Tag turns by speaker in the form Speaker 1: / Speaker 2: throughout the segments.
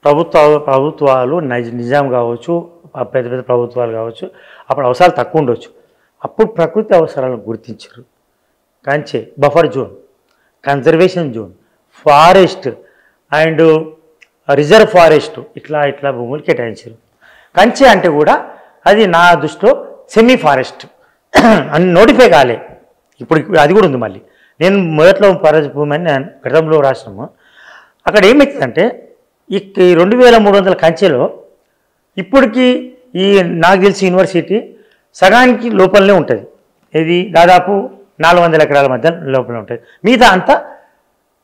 Speaker 1: ప్రభుత్వాలు నిజాం కావచ్చు, పెద్ద పెద్ద ప్రభుత్వాలు కావచ్చు, అప్పుడు అవసరాలు తక్కువ ఉండొచ్చు. అప్పుడు ప్రకృతి అవసరాలను గుర్తించారు. కంచె, buffer zone, conservation zone, forest and reserve forest ఇట్లా భూములు కేటాయించారు. కంచె అంటే కూడా అది నా దృష్టిలో సెమీ ఫారెస్ట్ అని నోటిఫై కాలే. ఇప్పుడు అది కూడా ఉంది. మళ్ళీ నేను మొదట్లో ఫారెస్ట్ భూమి అని నేను గతంలో రాసినాము. అక్కడ ఏమవుతుందంటే ఈ 2300 కంచెలో ఇప్పటికీ ఈ నాకు తెలిసి యూనివర్సిటీ సగానికి లోపలనే ఉంటుంది. ఇది దాదాపు 400 ఎకరాల మధ్య లోపల ఉంటుంది. మిగతా అంతా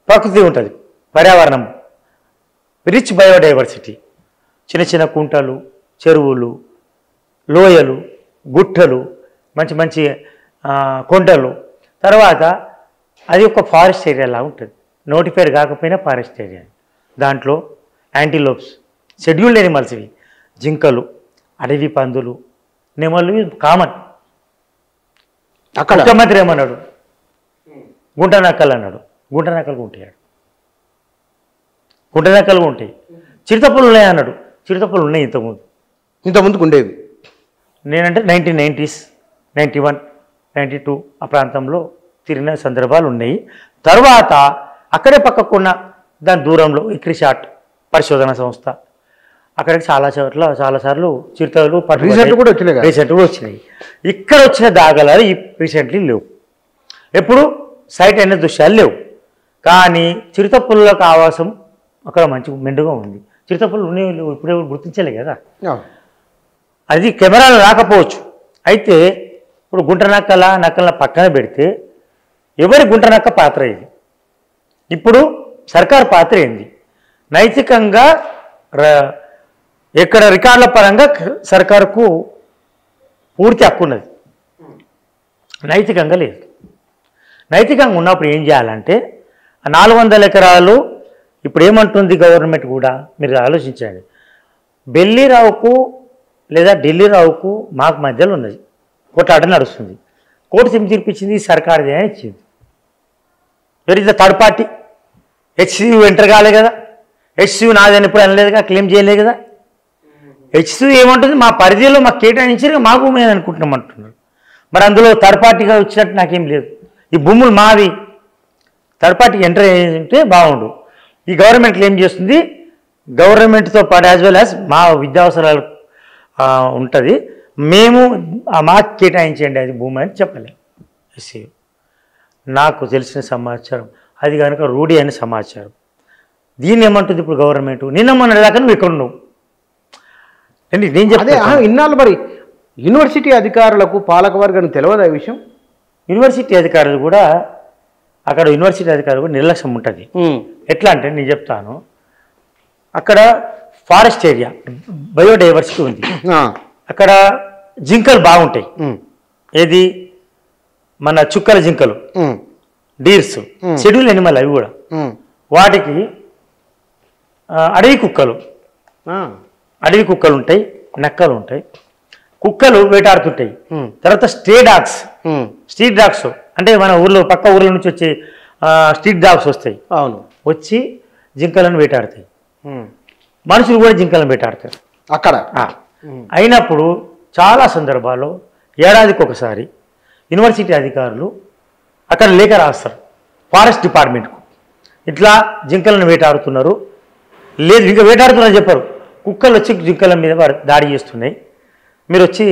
Speaker 1: ప్రకృతి ఉంటుంది, పర్యావరణం, రిచ్ బయోడైవర్సిటీ, చిన్న చిన్న కుంటలు, చెరువులు, లోయలు, గుట్టలు, మంచి మంచి కొండలు. తర్వాత అది ఒక ఫారెస్ట్ ఏరియాలా ఉంటుంది. నోటిఫైడ్ కాకపోయినా ఫారెస్ట్ ఏరియా. దాంట్లో యాంటీలోప్స్, షెడ్యూల్డ్ ఎనిమల్స్, ఇవి జింకలు, అడవి పందులు, నెమళ్ళు కామన్. ముఖ్యమంత్రి ఏమన్నాడు? గుంట నక్కలు అన్నాడు. గుంట నక్కలు ఉంటాయి, గుంట నక్కలు ఉంటాయి. చిరుతపులు ఉన్నాయి అన్నాడు. చిరుతపులు ఉన్నాయి ఇంతకుముందుకు ఉండేవి. నేనంటే 1990s, 91, 92 ఆ ప్రాంతంలో తిరిగిన సందర్భాలు ఉన్నాయి. తర్వాత అక్కడే పక్కకున్న దాని దూరంలో ఇక్రిషాట్ పరిశోధన సంస్థ, అక్కడికి చాలాసార్లు చిరుతలు రీసెంట్ కూడా వచ్చినాయి. ఇక్కడ వచ్చిన దాఖలాలు రీసెంట్లీ లేవు. ఎప్పుడు సైట్ అనే దృశ్యాలు లేవు. కానీ చిరుతపుల్లకు ఆవాసం అక్కడ మంచి మెండుగా ఉంది. చిరుతపుల్లు ఉన్నాయి, ఇప్పుడే గుర్తించలే కదా. అది కెమెరాలు రాకపోవచ్చు. అయితే ఇప్పుడు గుంట నక్కల పక్కన పెడితే ఎవరి గుంట నక్క పాత్ర ఇది? ఇప్పుడు సర్కారు పాత్ర ఏంది? నైతికంగా ఎక్కడ రికార్డుల పరంగా సర్కారుకు పూర్తి హక్కు ఉన్నది, నైతికంగా లేదు. నైతికంగా ఉన్నప్పుడు ఏం చేయాలంటే 400 ఎకరాలు ఇప్పుడు ఏమంటుంది గవర్నమెంట్ కూడా, మీరు ఆలోచించండి. బెల్లిరావుకు లేదా ఢిల్లీరావుకు మాకు మధ్యలో ఉన్నది, కోట్లాట నడుస్తుంది. కోర్టు ఏం తీర్పిచ్చింది? సర్కారుదే అని ఇచ్చింది. Where is the third party? HCU enter కాలే కదా. హెచ్సియు నాదని ఎప్పుడు అనలేదుగా, క్లెయిమ్ చేయలేదు కదా. హెచ్సియు ఏమంటుంది? మా పరిధిలో మాకు కేటాయించారు, మా భూమి అని అనుకుంటున్నాం అంటున్నారు. మరి అందులో థర్డ్ పార్టీగా వచ్చినట్టు నాకేం లేదు. ఈ భూములు మావి, థర్డ్ పార్టీకి ఎంటర్ అయ్యింటే బాగుండు. ఈ గవర్నమెంట్ క్లెయిమ్ చేస్తుంది, గవర్నమెంట్తో పాటు యాజ్ వెల్ యాజ్ మా విద్యావసరాలు ఉంటుంది, మేము మాకు కేటాయించండి అది భూమి అని చెప్పలేము. హెచ్సియు నాకు తెలిసిన సమాచారం అది కనుక రూఢి అని సమాచారం. దీన్ని ఏమంటుంది ఇప్పుడు గవర్నమెంట్? నిన్న మొన్నటిదాకా నువ్వు ఇక్కడ ఉన్నావు అండి. నేను చెప్పే
Speaker 2: ఇన్నాళ్ళు మరి యూనివర్సిటీ అధికారులకు పాలకవర్గానికి తెలియదు ఆ విషయం.
Speaker 1: యూనివర్సిటీ అధికారులు కూడా అక్కడ యూనివర్సిటీ అధికారులు కూడా నిర్లక్ష్యం ఉంటుంది. ఎట్లా అంటే నేను చెప్తాను, అక్కడ ఫారెస్ట్ ఏరియా, బయోడైవర్సిటీ ఉంది. అక్కడ జింకలు బాగుంటాయి. ఏది మన చుక్కల జింకలు, డీర్స్, షెడ్యూల్ ఎనిమల్ అవి కూడా. వాటికి అడవి కుక్కలు ఉంటాయి, నక్కలు ఉంటాయి. కుక్కలు వేటాడుతుంటాయి. తర్వాత స్ట్రీట్ డాగ్స్ అంటే మన పక్క ఊర్ల నుంచి వచ్చే స్ట్రీట్ డాగ్స్ వస్తాయి.
Speaker 2: అవును,
Speaker 1: వచ్చి జింకలను వేటాడతాయి. మనుషులు కూడా జింకలను వేటాడతారు
Speaker 2: అక్కడ.
Speaker 1: అయినప్పుడు చాలా సందర్భాల్లో ఏడాదికి ఒకసారి యూనివర్సిటీ అధికారులు అక్కడ లేఖ రాస్తారు ఫారెస్ట్ డిపార్ట్మెంట్కు, ఇట్లా జింకలను వేటాడుతున్నారు. లేదు ఇంకా వేటాడుతున్నారని చెప్పారు. కుక్కలు వచ్చి జింకల మీద దాడి చేస్తున్నాయి, మీరు వచ్చి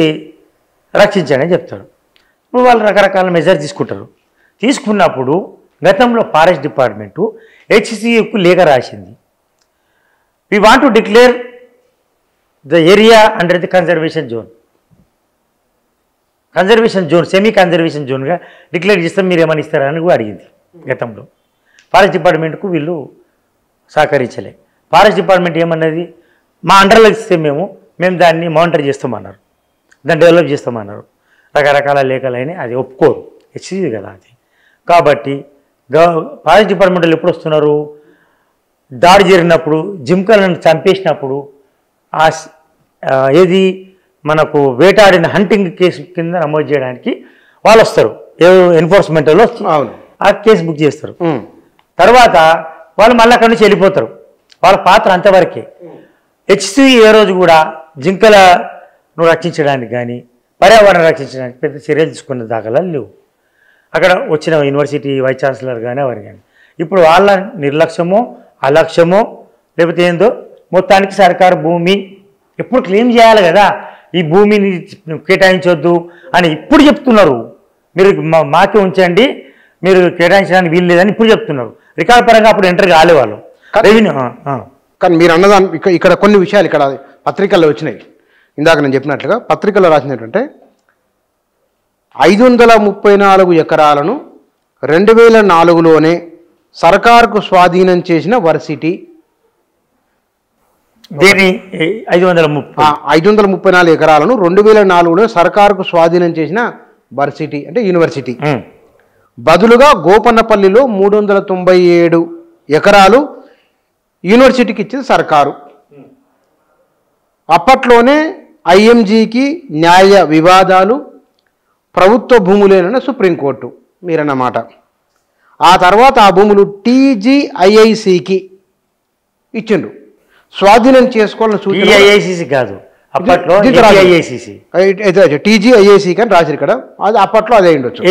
Speaker 1: రక్షించండి అని చెప్తారు. ఇప్పుడు వాళ్ళు రకరకాల మెజర్ తీసుకున్నప్పుడు గతంలో ఫారెస్ట్ డిపార్ట్మెంటు హెచ్సియుకు లేఖ రాసింది. We want to declare the area under the conservation zone, semi conservation జోన్గా డిక్లేర్ చేస్తాం, మీరు ఏమని ఇస్తారని కూడా అడిగింది గతంలో. ఫారెస్ట్ డిపార్ట్మెంట్కు వీళ్ళు సహకరించలే. ఫారెస్ట్ డిపార్ట్మెంట్ ఏమన్నది, మా అండర్లో ఇస్తే మేము దాన్ని మానిటర్ చేస్తామన్నారు, దాన్ని డెవలప్ చేస్తామన్నారు. రకరకాల లేఖలైనా అది ఒప్పుకోరు, హెచ్సియు కదా అది. కాబట్టి ఫారెస్ట్ డిపార్ట్మెంట్ వాళ్ళు ఎప్పుడు వస్తున్నారు? దాడి జరిగినప్పుడు, జింకలను చంపేసినప్పుడు, ఏది మనకు వేటాడిన హంటింగ్ కేసు కింద నమోదు చేయడానికి వాళ్ళు వస్తారు. ఎన్ఫోర్స్మెంట్ వాళ్ళు ఆ కేసు బుక్ చేస్తారు. తర్వాత వాళ్ళు మళ్ళీ అక్కడి నుంచి వెళ్ళిపోతారు. వాళ్ళ పాత్ర అంతవరకే. హెచ్సి ఏ రోజు కూడా జింకలను రక్షించడానికి కానీ పర్యావరణం రక్షించడానికి పెద్ద చర్యలు తీసుకున్న దాఖలాలు లేవు. అక్కడ వచ్చిన యూనివర్సిటీ వైస్ ఛాన్సలర్ కానీ ఎవరు కానీ ఇప్పుడు వాళ్ళ నిర్లక్ష్యమో అలక్ష్యమో లేకపోతే ఏందో మొత్తానికి సర్కారు భూమి ఎప్పుడు క్లెయిమ్ చేయాలి కదా, ఈ భూమిని కేటాయించొద్దు అని ఇప్పుడు చెప్తున్నారు. మీరు మాకే ఉంచండి, మీరు కేటాయించడానికి వీలు లేదని ఇప్పుడు చెప్తున్నారు. రికార్డ్ పరంగా అప్పుడు ఎంటర్ కాలేవాళ్ళు రెవెన్యూ.
Speaker 2: కానీ మీరు అన్నదాని ఇక్కడ కొన్ని విషయాలు ఇక్కడ పత్రికల్లో వచ్చినాయి. ఇందాక నేను చెప్పినట్లుగా పత్రికల్లో రాసినట్టుంటే 534 ఎకరాలను 2004లోనే సర్కారుకు స్వాధీనం చేసిన వర్సిటీ.
Speaker 1: దీని
Speaker 2: 534 ఎకరాలను 2004లో సర్కారుకు స్వాధీనం చేసిన వర్సిటీ అంటే యూనివర్సిటీ. బదులుగా గోపన్నపల్లిలో 397 ఎకరాలు యూనివర్సిటీకి ఇచ్చింది సర్కారు. అప్పట్లోనే ఐఎంజీకి న్యాయ వివాదాలు, ప్రభుత్వ భూములేనన్న సుప్రీంకోర్టు మీరన్నమాట. ఆ తర్వాత ఆ భూములు టీజీఐఐసికి ఇచ్చిండ్రు. స్వాధీనం చేసుకోవాలని
Speaker 1: సూచన కాదు, అప్పట్లో
Speaker 2: టీజీఐఐసికి అని రాశారు ఇక్కడ. అది అప్పట్లో అదే ఉండొచ్చు,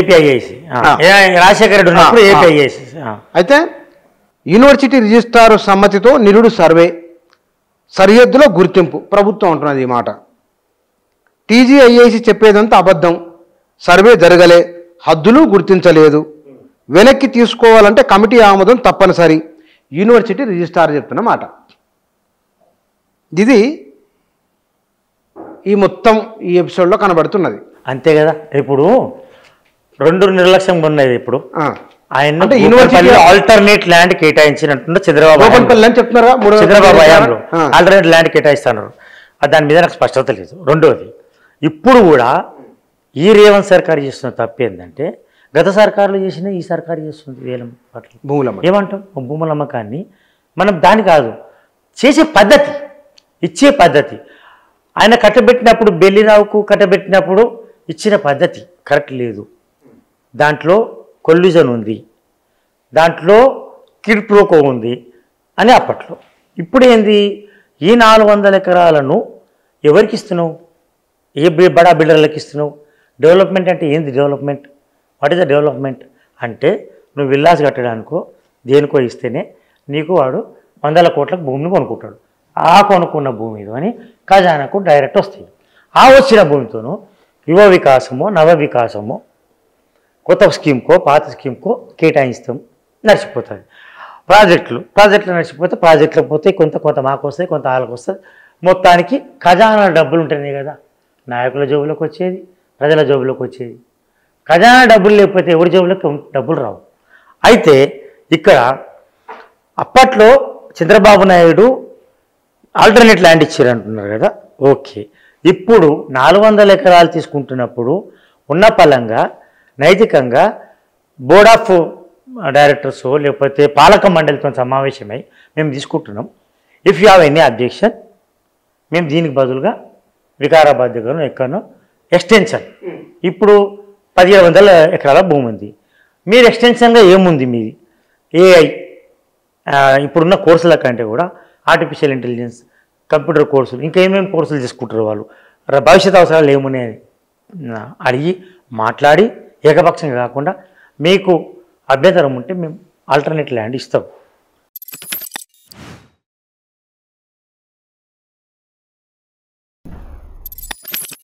Speaker 1: రాజశేఖర రెడ్డి ఉన్నప్పుడు ఏపీఐఐసిసి.
Speaker 2: అయితే యూనివర్సిటీ రిజిస్ట్రార్ సమ్మతితో నిరుడు సర్వే, సరిహద్దులో గుర్తింపు ప్రభుత్వం అంటున్నది ఈ మాట. టీజీఐఐసి చెప్పేదంతా అబద్ధం, సర్వే జరగలే, హద్దులు గుర్తించలేదు, వెనక్కి తీసుకోవాలంటే కమిటీ ఆమోదం తప్పనిసరి, యూనివర్సిటీ రిజిస్ట్రార్ చెప్తున్న మాట. ఇది ఈ మొత్తం ఈ ఎపిసోడ్లో కనబడుతున్నది.
Speaker 1: అంతే కదా. ఇప్పుడు 2 నిర్లక్ష్యంగా ఉన్నది. ఇప్పుడు ఆయన
Speaker 2: అంటే యూనివర్సిటీ
Speaker 1: ఆల్టర్నేట్ ల్యాండ్ కేటాయించినట్టు చంద్రబాబు హయాంలో ఆల్టర్నేట్ ల్యాండ్ కేటాయిస్తున్నారు. దాని మీద నాకు స్పష్టత లేదు. రెండవది, ఇప్పుడు కూడా ఈ రేవంత్ సర్కారు చేస్తున్న తప్పు ఏంటంటే గత సర్కారులు చేసిన ఈ సర్కారు చేస్తుంది వేలం పట్ల ఏమంటాం భూముల అమ్మకాన్ని మనం దాని కాదు చేసే పద్ధతి, ఇచ్చే పద్ధతి. ఆయన కట్టబెట్టినప్పుడు బెల్లిరావుకు కట్టబెట్టినప్పుడు ఇచ్చిన పద్ధతి కరెక్ట్ లేదు. దాంట్లో కొల్యూజన్ ఉంది, దాంట్లో కిడ్ ప్రోకో ఉంది అని అప్పట్లో. ఇప్పుడు ఏంది, ఈ 400 ఎకరాలను ఎవరికి ఇస్తున్నావు? ఏ బడా బిల్డర్లకు ఇస్తున్నావు? డెవలప్మెంట్ అంటే ఏంది development? What is the development అంటే నువ్వు విల్లాస్ కట్టడానికో దేనికో ఇస్తేనే నీకు వాడు 100 కోట్లకు భూమిని కొనుక్కుంటాడు. ఆ కొనుక్కున్న భూమి అని ఖజానాకు డైరెక్ట్ వస్తాయి. ఆ వచ్చిన భూమితోనూ యువ వికాసమో నవ వికాసమో కొత్త స్కీమ్కో పాత స్కీమ్కో కేటాయిస్తాం, నడిచిపోతుంది. ప్రాజెక్టులు నడిచిపోతే ప్రాజెక్టులకు పోతే కొంత మాకు వస్తాయి, కొంత వాళ్ళకు వస్తుంది. మొత్తానికి ఖజానా డబ్బులు ఉంటేనే కదా నాయకుల జోబులోకి వచ్చేది, ప్రజల జోబులోకి వచ్చేది. ఖజానా డబ్బులు లేకపోతే ఎవరి జోబులోకి డబ్బులు రావు. అయితే ఇక్కడ అప్పట్లో చంద్రబాబు నాయుడు ఆల్టర్నేట్ ల్యాండ్ ఇచ్చారంటున్నారు కదా, ఓకే. ఇప్పుడు 400 ఎకరాలు తీసుకుంటున్నప్పుడు ఉన్న పలంగా నైతికంగా బోర్డ్ ఆఫ్ డైరెక్టర్స్ లేకపోతే పాలక మండలితో సమావేశమై మేము తీసుకుంటున్నాం. If you have any objection, మేము దీనికి బదులుగా వికారాబాద్ దగ్గర ఎక్కడనో ఎక్స్టెన్షన్, ఇప్పుడు 1700 ఎకరాల భూమి ఉంది, మీరు ఎక్స్టెన్షన్గా ఏముంది మీది? ఏఐ ఇప్పుడున్న కోర్సుల కంటే కూడా ఆర్టిఫిషియల్ ఇంటెలిజెన్స్, కంప్యూటర్ కోర్సులు, ఇంకా ఏమేమి కోర్సులు తీసుకుంటారు వాళ్ళు, భవిష్యత్ అవసరాలు ఏమున్నాయని అడిగి మాట్లాడి ఏకపక్షంగా కాకుండా మీకు అభ్యంతరం ఉంటే మేము ఆల్టర్నేట్ ల్యాండ్ ఇస్తాం.